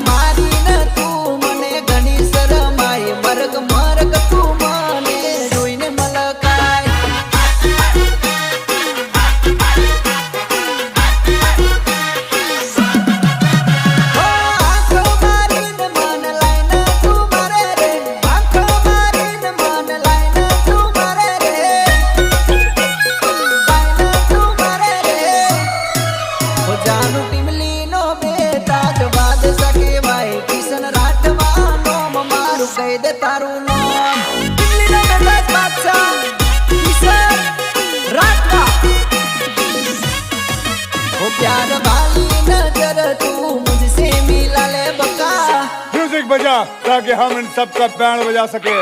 मारी न तू मने घनी शरमाई मरग मरग तू मने जोईने मलकाय आंखो मारी न मन लाइन तू मारे रे आंखो मारी न मन लाइन तू मारे रे लाइन तू मारे रे हो जानू टिमली नो बेटा जवाद सके भाई किशन राठवानो मारू कह दे तारू नाम टिमली नो बेटा बादशाह किशन राठवा हो प्यार वाली नजर तू मुझसे मिला ले बका म्यूजिक बजा ताकि हम इन सबका बैंड बजा सके।